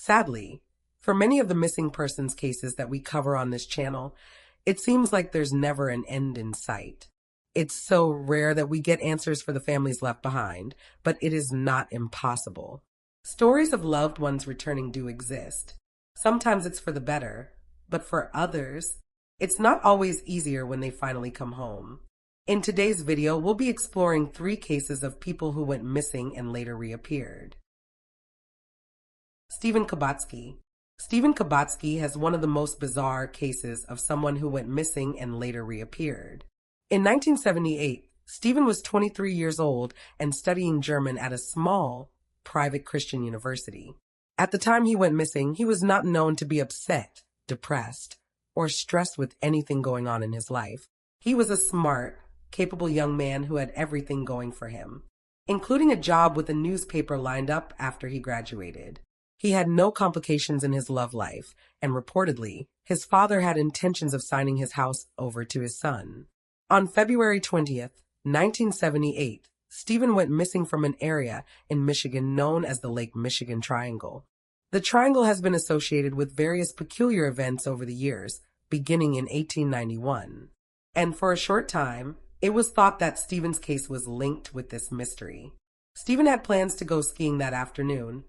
Sadly, for many of the missing persons cases that we cover on this channel, it seems like there's never an end in sight. It's so rare that we get answers for the families left behind, but it is not impossible. Stories of loved ones returning do exist. Sometimes it's for the better, but for others, it's not always easier when they finally come home. In today's video, we'll be exploring 3 cases of people who went missing and later reappeared. Stephen Kabatsky. Stephen Kabatsky has one of the most bizarre cases of someone who went missing and later reappeared. In 1978, Stephen was 23 years old and studying German at a small, private Christian university. At the time he went missing, he was not known to be upset, depressed, or stressed with anything going on in his life. He was a smart, capable young man who had everything going for him, including a job with a newspaper lined up after he graduated. He had no complications in his love life, and reportedly, his father had intentions of signing his house over to his son. On February 20th, 1978, Stephen went missing from an area in Michigan known as the Lake Michigan Triangle. The triangle has been associated with various peculiar events over the years, beginning in 1891. And for a short time, it was thought that Stephen's case was linked with this mystery. Stephen had plans to go skiing that afternoon,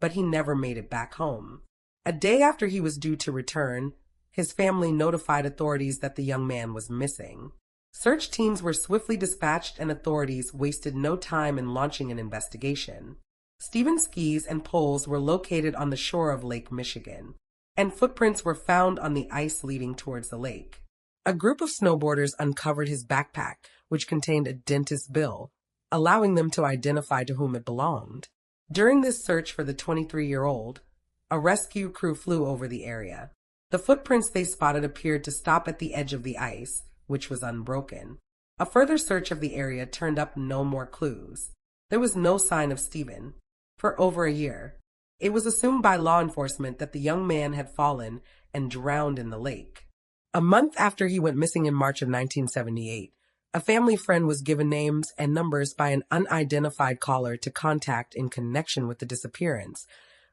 but he never made it back home. A day after he was due to return, his family notified authorities that the young man was missing. Search teams were swiftly dispatched and authorities wasted no time in launching an investigation. Stephen's skis and poles were located on the shore of Lake Michigan, and footprints were found on the ice leading towards the lake. A group of snowboarders uncovered his backpack, which contained a dentist's bill, allowing them to identify to whom it belonged. During this search for the 23-year-old, a rescue crew flew over the area. The footprints they spotted appeared to stop at the edge of the ice, which was unbroken. A further search of the area turned up no more clues. There was no sign of Stephen. For over a year, it was assumed by law enforcement that the young man had fallen and drowned in the lake. A month after he went missing in March of 1978, a family friend was given names and numbers by an unidentified caller to contact in connection with the disappearance,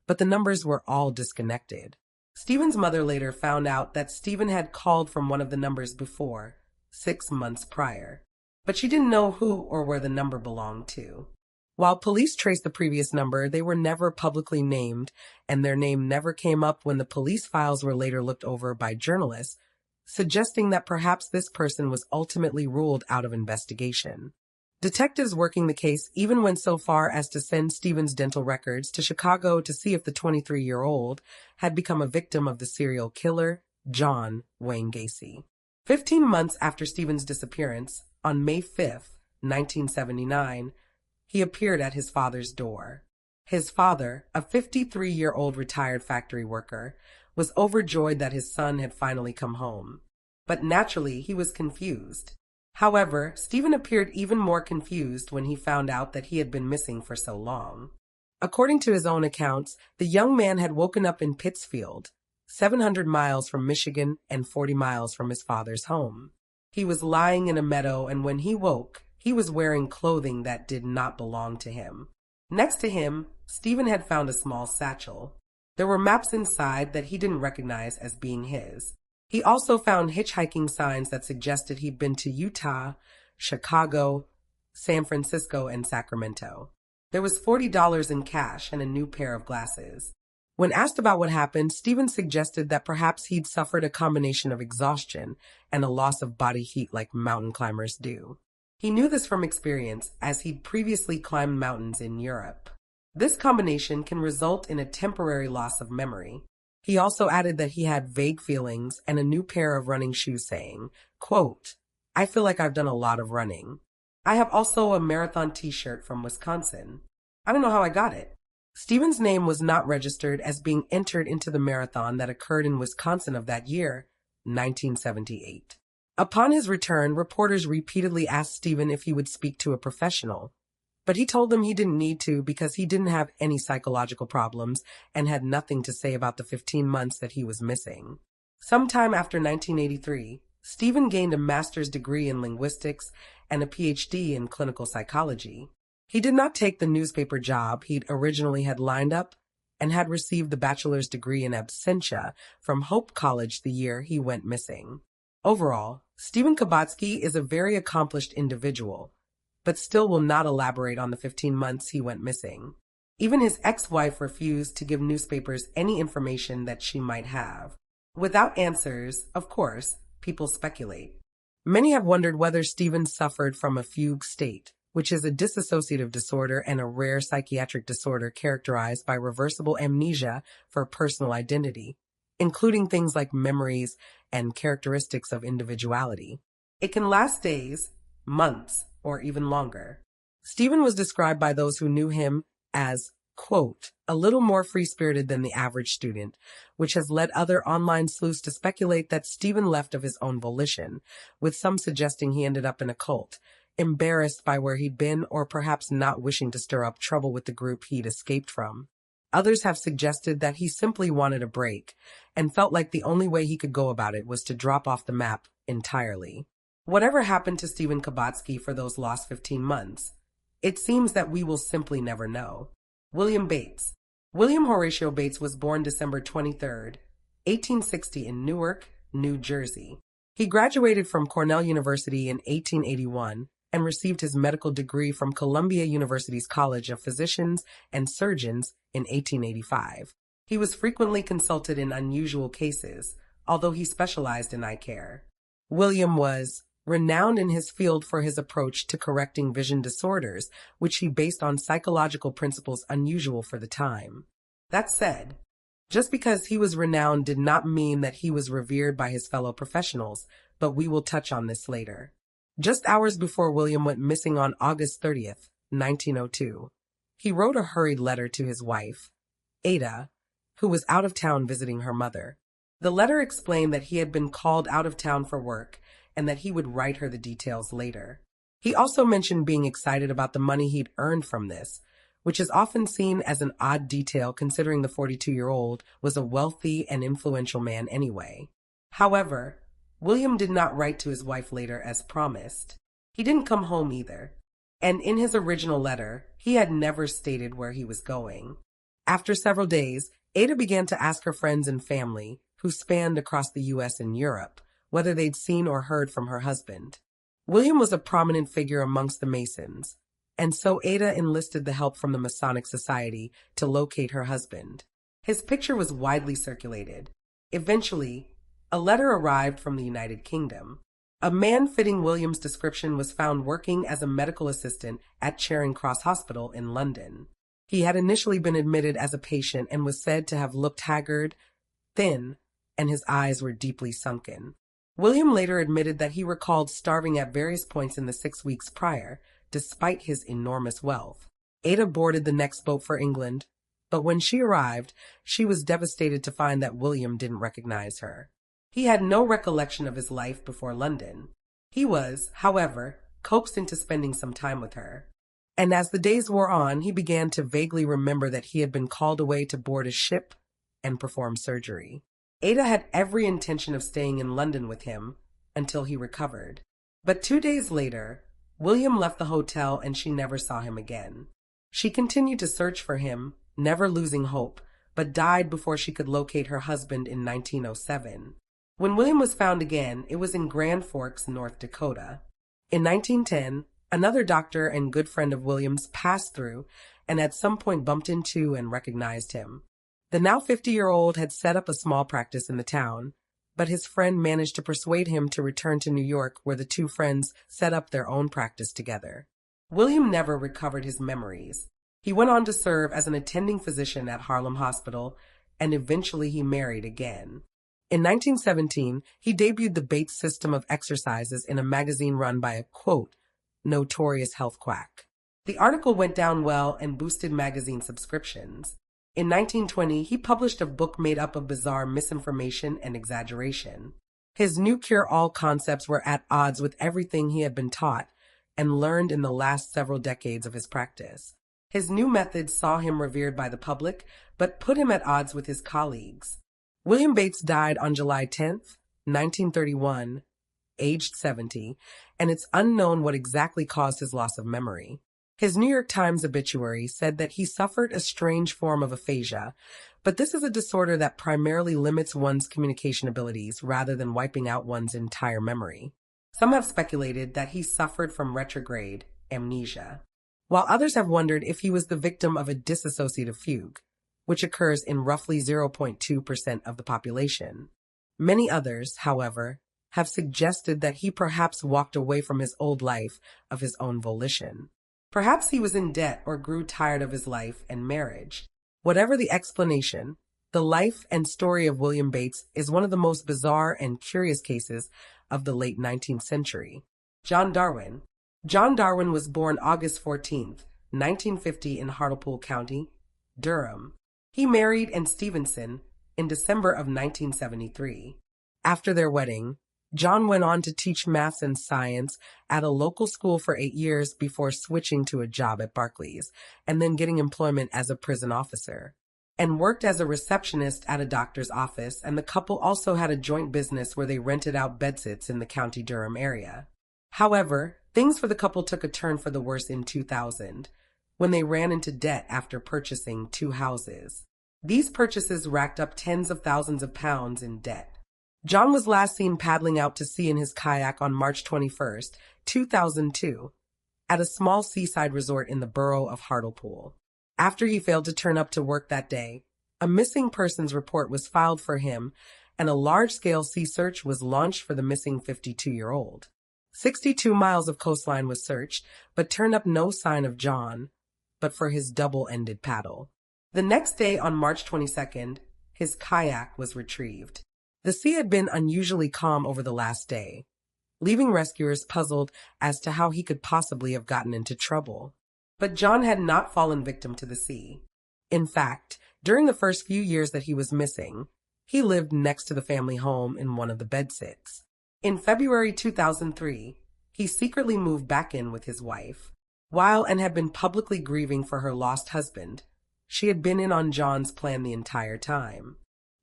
but the numbers were all disconnected. Stephen's mother later found out that Stephen had called from one of the numbers before, 6 months prior, but she didn't know who or where the number belonged to. While police traced the previous number, they were never publicly named, and their name never came up when the police files were later looked over by journalists, suggesting that perhaps this person was ultimately ruled out of investigation. Detectives working the case even went so far as to send Stephen's dental records to Chicago to see if the 23-year-old had become a victim of the serial killer, John Wayne Gacy. 15 months after Stephen's disappearance, on May 5th, 1979, he appeared at his father's door. His father, a 53-year-old retired factory worker, was overjoyed that his son had finally come home. But naturally, he was confused. However, Stephen appeared even more confused when he found out that he had been missing for so long. According to his own accounts, the young man had woken up in Pittsfield, 700 miles from Michigan and 40 miles from his father's home. He was lying in a meadow, and when he woke, he was wearing clothing that did not belong to him. Next to him, Stephen had found a small satchel. There were maps inside that he didn't recognize as being his. He also found hitchhiking signs that suggested he'd been to Utah, Chicago, San Francisco, and Sacramento. There was $40 in cash and a new pair of glasses. When asked about what happened, Stephen suggested that perhaps he'd suffered a combination of exhaustion and a loss of body heat like mountain climbers do. He knew this from experience, as he'd previously climbed mountains in Europe. This combination can result in a temporary loss of memory. He also added that he had vague feelings and a new pair of running shoes, saying, quote, "I feel like I've done a lot of running. I have also a marathon t-shirt from Wisconsin. I don't know how I got it." Stephen's name was not registered as being entered into the marathon that occurred in Wisconsin of that year, 1978. Upon his return, reporters repeatedly asked Stephen if he would speak to a professional, but he told them he didn't need to because he didn't have any psychological problems and had nothing to say about the 15 months that he was missing. Sometime after 1983, Stephen gained a master's degree in linguistics and a PhD in clinical psychology. He did not take the newspaper job he'd originally had lined up and had received the bachelor's degree in absentia from Hope College the year he went missing. Overall, Stephen Kabatsky is a very accomplished individual, but still will not elaborate on the 15 months he went missing. Even his ex-wife refused to give newspapers any information that she might have. Without answers, of course, people speculate. Many have wondered whether Stephen suffered from a fugue state, which is a dissociative disorder and a rare psychiatric disorder characterized by reversible amnesia for personal identity, including things like memories and characteristics of individuality. It can last days, months, or even longer. Stephen was described by those who knew him as, quote, a little more free-spirited than the average student, which has led other online sleuths to speculate that Stephen left of his own volition, with some suggesting he ended up in a cult, embarrassed by where he'd been or perhaps not wishing to stir up trouble with the group he'd escaped from. Others have suggested that he simply wanted a break and felt like the only way he could go about it was to drop off the map entirely. Whatever happened to Stephen Kabatsky for those lost 15 months? It seems that we will simply never know. William Bates. William Horatio Bates was born December 23, 1860 in Newark, New Jersey. He graduated from Cornell University in 1881 and received his medical degree from Columbia University's College of Physicians and Surgeons in 1885. He was frequently consulted in unusual cases, although he specialized in eye care. William was renowned in his field for his approach to correcting vision disorders, which he based on psychological principles unusual for the time. That said, just because he was renowned did not mean that he was revered by his fellow professionals, but we will touch on this later. Just hours before William went missing on August 30th, 1902, he wrote a hurried letter to his wife, Ada, who was out of town visiting her mother. The letter explained that he had been called out of town for work and that he would write her the details later. He also mentioned being excited about the money he'd earned from this, which is often seen as an odd detail considering the 42-year-old was a wealthy and influential man anyway. However, William did not write to his wife later as promised. He didn't come home either, and in his original letter, he had never stated where he was going. After several days, Ada began to ask her friends and family, who spanned across the U.S. and Europe, whether they'd seen or heard from her husband. William was a prominent figure amongst the Masons, and so Ada enlisted the help from the Masonic Society to locate her husband. His picture was widely circulated. Eventually, a letter arrived from the United Kingdom. A man fitting William's description was found working as a medical assistant at Charing Cross Hospital in London. He had initially been admitted as a patient and was said to have looked haggard, thin, and his eyes were deeply sunken. William later admitted that he recalled starving at various points in the 6 weeks prior, despite his enormous wealth. Ada boarded the next boat for England, but when she arrived, she was devastated to find that William didn't recognize her. He had no recollection of his life before London. He was, however, coaxed into spending some time with her. And as the days wore on, he began to vaguely remember that he had been called away to board a ship and perform surgery. Ada had every intention of staying in London with him until he recovered. But 2 days later, William left the hotel and she never saw him again. She continued to search for him, never losing hope, but died before she could locate her husband in 1907. When William was found again, it was in Grand Forks, North Dakota. In 1910, another doctor and good friend of William's passed through and at some point bumped into and recognized him. The now 50-year-old had set up a small practice in the town, but his friend managed to persuade him to return to New York, where the two friends set up their own practice together. William never recovered his memories. He went on to serve as an attending physician at Harlem Hospital, and eventually he married again. In 1917, he debuted the Bates system of exercises in a magazine run by a, quote, notorious health quack. The article went down well and boosted magazine subscriptions. In 1920, he published a book made up of bizarre misinformation and exaggeration. His new cure-all concepts were at odds with everything he had been taught and learned in the last several decades of his practice. His new methods saw him revered by the public, but put him at odds with his colleagues. William Bates died on July 10th, 1931, aged 70, and it's unknown what exactly caused his loss of memory. His New York Times obituary said that he suffered a strange form of aphasia, but this is a disorder that primarily limits one's communication abilities rather than wiping out one's entire memory. Some have speculated that he suffered from retrograde amnesia, while others have wondered if he was the victim of a dissociative fugue, which occurs in roughly 0.2% of the population. Many others, however, have suggested that he perhaps walked away from his old life of his own volition. Perhaps he was in debt or grew tired of his life and marriage. Whatever the explanation, the life and story of William Bates is one of the most bizarre and curious cases of the late 19th century. John Darwin. John Darwin was born August 14th, 1950 in Hartlepool County, Durham. He married Anne Stevenson in December of 1973. After their wedding, John went on to teach maths and science at a local school for 8 years before switching to a job at Barclays and then getting employment as a prison officer, and worked as a receptionist at a doctor's office, and the couple also had a joint business where they rented out bedsits in the County Durham area. However, things for the couple took a turn for the worse in 2000, when they ran into debt after purchasing 2 houses. These purchases racked up tens of thousands of pounds in debt. John was last seen paddling out to sea in his kayak on March 21, 2002, at a small seaside resort in the borough of Hartlepool. After he failed to turn up to work that day, a missing persons report was filed for him, and a large-scale sea search was launched for the missing 52-year-old. 62 miles of coastline was searched, but turned up no sign of John, but for his double-ended paddle. The next day, on March 22nd, his kayak was retrieved. The sea had been unusually calm over the last day, leaving rescuers puzzled as to how he could possibly have gotten into trouble. But John had not fallen victim to the sea. In fact, during the first few years that he was missing, he lived next to the family home in one of the bedsits. In February 2003, he secretly moved back in with his wife. While Anne had been publicly grieving for her lost husband, she had been in on John's plan the entire time.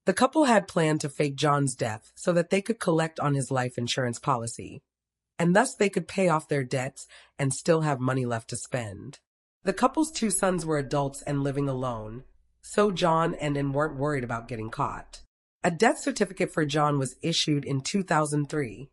The couple had planned to fake John's death so that they could collect on his life insurance policy, and thus they could pay off their debts and still have money left to spend. The couple's 2 sons were adults and living alone, so John and Anne weren't worried about getting caught. A death certificate for John was issued in 2003,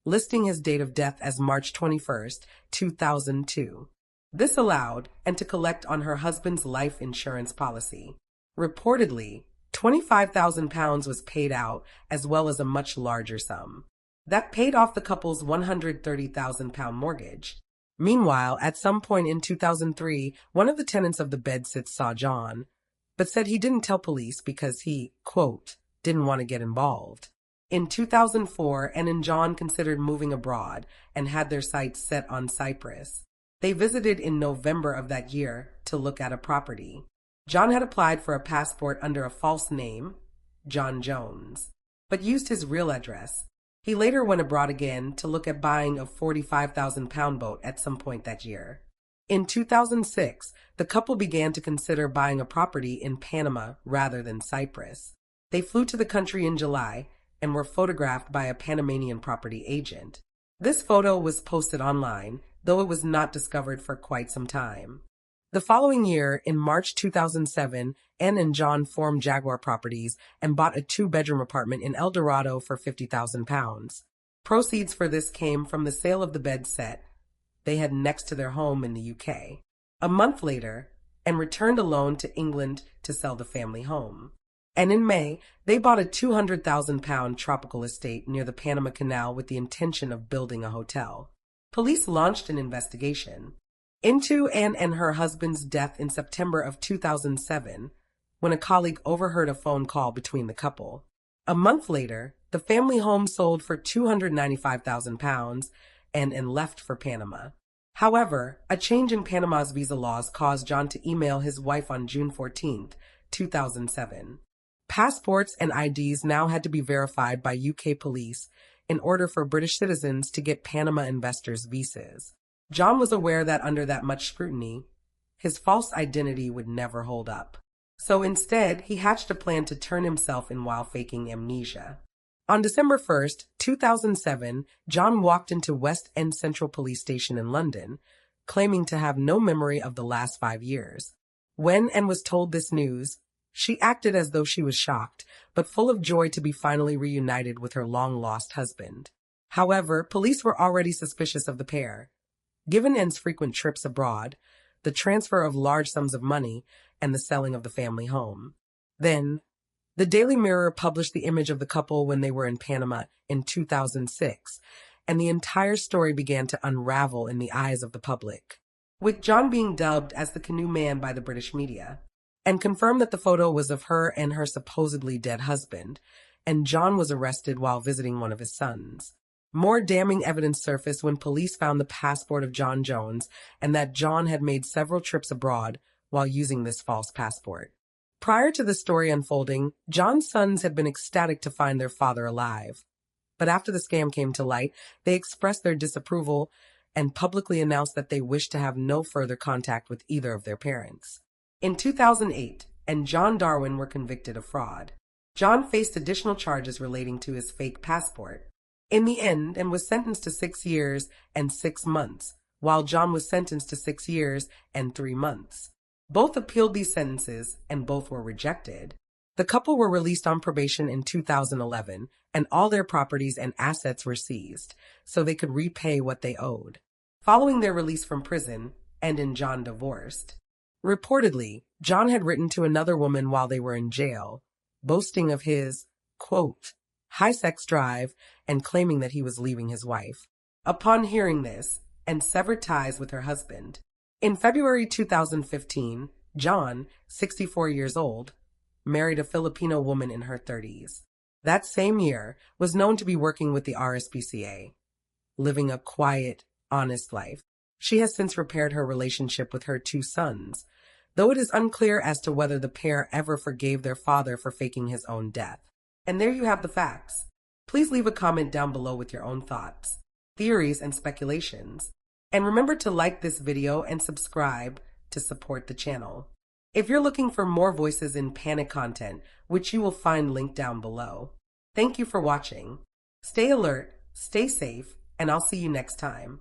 listing his date of death as March 21, 2002. This allowed Anne to collect on her husband's life insurance policy. Reportedly, £25,000 was paid out, as well as a much larger sum. That paid off the couple's £130,000 mortgage. Meanwhile, at some point in 2003, one of the tenants of the bedsits saw John, but said he didn't tell police because he, quote, didn't want to get involved. In 2004, Anne and John considered moving abroad and had their sights set on Cyprus. They visited in November of that year to look at a property. John had applied for a passport under a false name, John Jones, but used his real address. He later went abroad again to look at buying a £45,000 boat at some point that year. In 2006, the couple began to consider buying a property in Panama rather than Cyprus. They flew to the country in July and were photographed by a Panamanian property agent. This photo was posted online, though it was not discovered for quite some time. The following year, in March 2007, Anne and John formed Jaguar Properties and bought a 2-bedroom apartment in El Dorado for £50,000. Proceeds for this came from the sale of the bed set they had next to their home in the UK. A month later, Anne returned alone to England to sell the family home. And in May, they bought a £200,000 tropical estate near the Panama Canal with the intention of building a hotel. Police launched an investigation into Anne and her husband's death in September of 2007, when a colleague overheard a phone call between the couple. A month later, the family home sold for £295,000 and left for Panama. However, a change in Panama's visa laws caused John to email his wife on June 14, 2007. Passports and IDs now had to be verified by UK police in order for British citizens to get Panama investors' visas. John was aware that under that much scrutiny, his false identity would never hold up. So instead, he hatched a plan to turn himself in while faking amnesia. On December 1st, 2007, John walked into West End Central Police Station in London, claiming to have no memory of the last 5 years. When and was told this news, she acted as though she was shocked, but full of joy to be finally reunited with her long-lost husband. However, police were already suspicious of the pair, given N's frequent trips abroad, the transfer of large sums of money, and the selling of the family home. Then, the Daily Mirror published the image of the couple when they were in Panama in 2006, and the entire story began to unravel in the eyes of the public, with John being dubbed as the canoe man by the British media, and confirmed that the photo was of her and her supposedly dead husband, and John was arrested while visiting one of his sons. More damning evidence surfaced when police found the passport of John Jones and that John had made several trips abroad while using this false passport. Prior to the story unfolding, John's sons had been ecstatic to find their father alive. But after the scam came to light, they expressed their disapproval and publicly announced that they wished to have no further contact with either of their parents. In 2008, and John Darwin were convicted of fraud. John faced additional charges relating to his fake passport. In the end, and was sentenced to 6 years and 6 months, while John was sentenced to 6 years and 3 months. Both appealed these sentences, and both were rejected. The couple were released on probation in 2011, and all their properties and assets were seized, so they could repay what they owed. Following their release from prison, N and John divorced. Reportedly, John had written to another woman while they were in jail, boasting of his, quote, high sex drive and claiming that he was leaving his wife. Upon hearing this, N severed ties with her husband. In February 2015, John, 64 years old, married a Filipino woman in her 30s. That same year, was known to be working with the RSPCA, living a quiet, honest life. She has since repaired her relationship with her 2 sons, though it is unclear as to whether the pair ever forgave their father for faking his own death. And there you have the facts. Please leave a comment down below with your own thoughts, theories, and speculations. And remember to like this video and subscribe to support the channel. If you're looking for more voices in panic content, which you will find linked down below. Thank you for watching. Stay alert, stay safe, and I'll see you next time.